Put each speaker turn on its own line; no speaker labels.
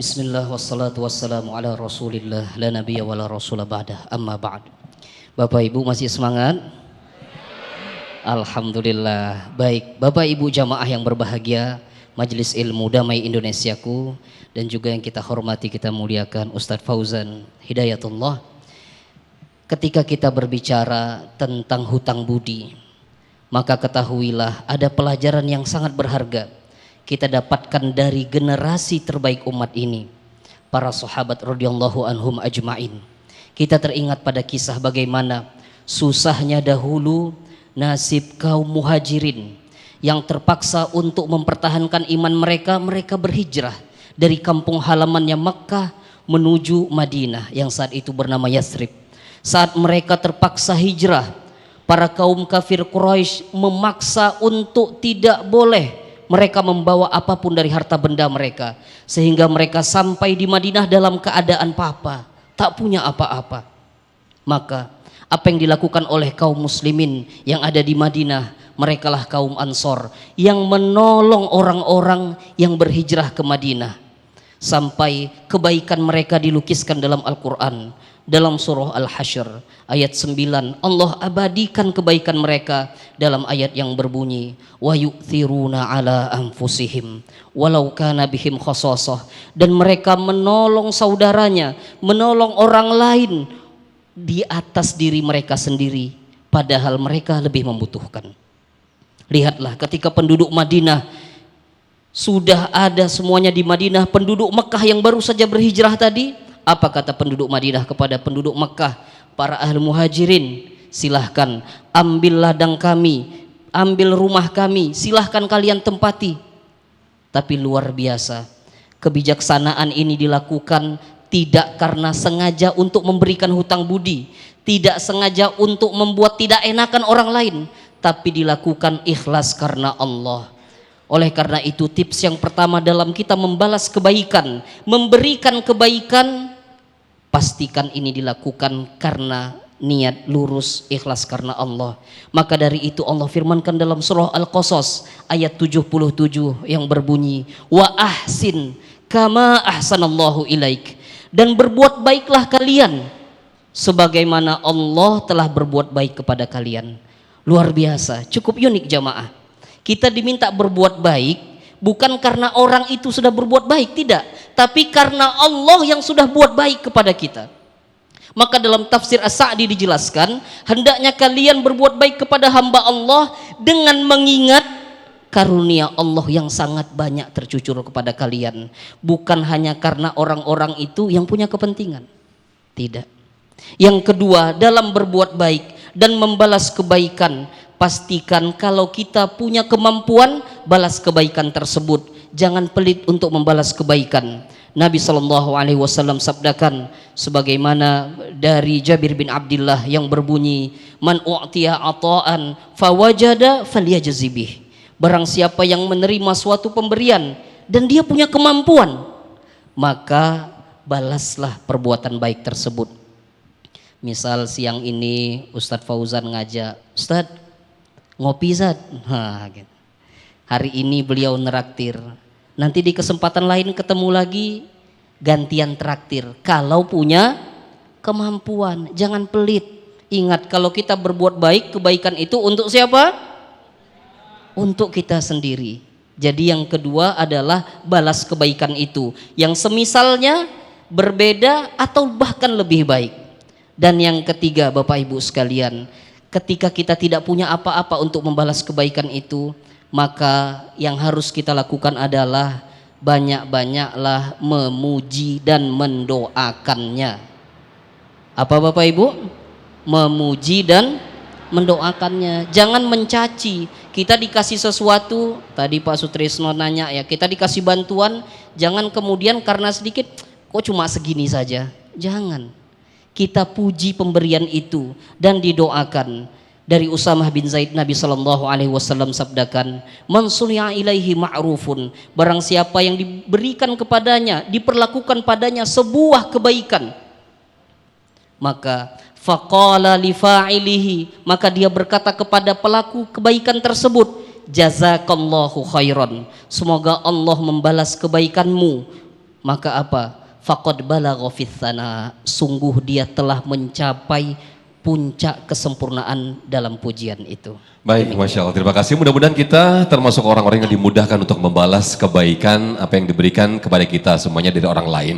Bismillah wassalatu wassalamu ala rasulillah la nabiyya wa la rasula ba'dah amma ba'd. Bapak Ibu masih semangat? Alhamdulillah. Baik, Bapak Ibu jamaah yang berbahagia, Majelis Ilmu Damai Indonesiaku, dan juga yang kita hormati, kita muliakan Ustadz Fauzan Hidayatullah. Ketika kita berbicara tentang hutang budi, maka ketahuilah ada pelajaran yang sangat berharga kita dapatkan dari generasi terbaik umat ini, para sahabat radhiyallahu anhum ajmain. Kita teringat pada kisah bagaimana susahnya dahulu nasib kaum muhajirin yang terpaksa untuk mempertahankan iman mereka. Mereka berhijrah dari kampung halamannya Makkah menuju Madinah yang saat itu bernama Yathrib. Saat mereka terpaksa hijrah, para kaum kafir Quraisy memaksa untuk tidak boleh mereka membawa apapun dari harta benda mereka, sehingga mereka sampai di Madinah dalam keadaan papa, tak punya apa-apa. Maka apa yang dilakukan oleh kaum muslimin yang ada di Madinah, merekalah kaum Ansor yang menolong orang-orang yang berhijrah ke Madinah, sampai kebaikan mereka dilukiskan dalam Al-Quran. Dalam surah Al-Hasyr ayat 9, Allah abadikan kebaikan mereka dalam ayat yang berbunyi wa yu'thiruna ala anfusihim walau kana bihim khasasah, dan mereka menolong saudaranya, menolong orang lain di atas diri mereka sendiri padahal mereka lebih membutuhkan. Lihatlah ketika penduduk Madinah sudah ada semuanya di Madinah, penduduk Mekah yang baru saja berhijrah tadi, apa kata penduduk Madinah kepada penduduk Mekah, para ahli muhajirin, silahkan ambil ladang kami, ambil rumah kami, silahkan kalian tempati. Tapi luar biasa, kebijaksanaan ini dilakukan tidak karena sengaja untuk memberikan hutang budi, tidak sengaja untuk membuat tidak enakan orang lain, tapi dilakukan ikhlas karena Allah. Oleh karena itu tips yang pertama dalam kita membalas kebaikan, memberikan kebaikan, pastikan ini dilakukan karena niat lurus, ikhlas karena Allah. Maka dari itu Allah firmankan dalam surah Al-Qasas ayat 77 yang berbunyi wa ahsin kama ahsanallahu ilaik, dan berbuat baiklah kalian sebagaimana Allah telah berbuat baik kepada kalian. Luar biasa, cukup unik jamaah. Kita diminta berbuat baik bukan karena orang itu sudah berbuat baik, tidak, tapi karena Allah yang sudah buat baik kepada kita. Maka dalam tafsir As-Sa'di dijelaskan, hendaknya kalian berbuat baik kepada hamba Allah dengan mengingat karunia Allah yang sangat banyak tercucur kepada kalian, bukan hanya karena orang-orang itu yang punya kepentingan, tidak. Yang kedua, dalam berbuat baik dan membalas kebaikan, pastikan kalau kita punya kemampuan, balas kebaikan tersebut. Jangan pelit untuk membalas kebaikan. Nabi SAW sabdakan sebagaimana dari Jabir bin Abdullah yang berbunyi, man u'tiya ata'an fawajada falyajzibih. Barang siapa yang menerima suatu pemberian dan dia punya kemampuan, maka balaslah perbuatan baik tersebut. Misal siang ini Ustadz Fauzan ngajak, Ustadz ngopi Zat, gitu. Hari ini beliau neraktir, nanti di kesempatan lain ketemu lagi gantian traktir. Kalau punya kemampuan, jangan pelit. Ingat, kalau kita berbuat baik, kebaikan itu untuk siapa? Untuk kita sendiri. Jadi yang kedua adalah balas kebaikan itu yang semisalnya berbeda atau bahkan lebih baik. Dan yang ketiga Bapak Ibu sekalian, ketika kita tidak punya apa-apa untuk membalas kebaikan itu, maka yang harus kita lakukan adalah banyak-banyaklah memuji dan mendoakannya. Apa Bapak Ibu? Memuji dan mendoakannya. Jangan mencaci. Kita dikasih sesuatu, tadi Pak Sutrisno nanya ya, kita dikasih bantuan, jangan kemudian karena sedikit, kok cuma segini saja. Jangan. Kita puji pemberian itu dan didoakan. Dari Usamah bin Zaid, Nabi SAW sabdakan, man sunia ilaihi ma'rufun, barang siapa yang diberikan kepadanya, diperlakukan padanya sebuah kebaikan, maka faqala li fa'ilihi, maka dia berkata kepada pelaku kebaikan tersebut, jazakallahu khairan, semoga Allah membalas kebaikanmu maka apa? Faqad balagha fitsana, sungguh dia telah mencapai puncak kesempurnaan dalam pujian itu.
Baik, Masya Allah, terima kasih. Mudah-mudahan kita termasuk orang-orang yang dimudahkan untuk membalas kebaikan apa yang diberikan kepada kita semuanya dari orang lain.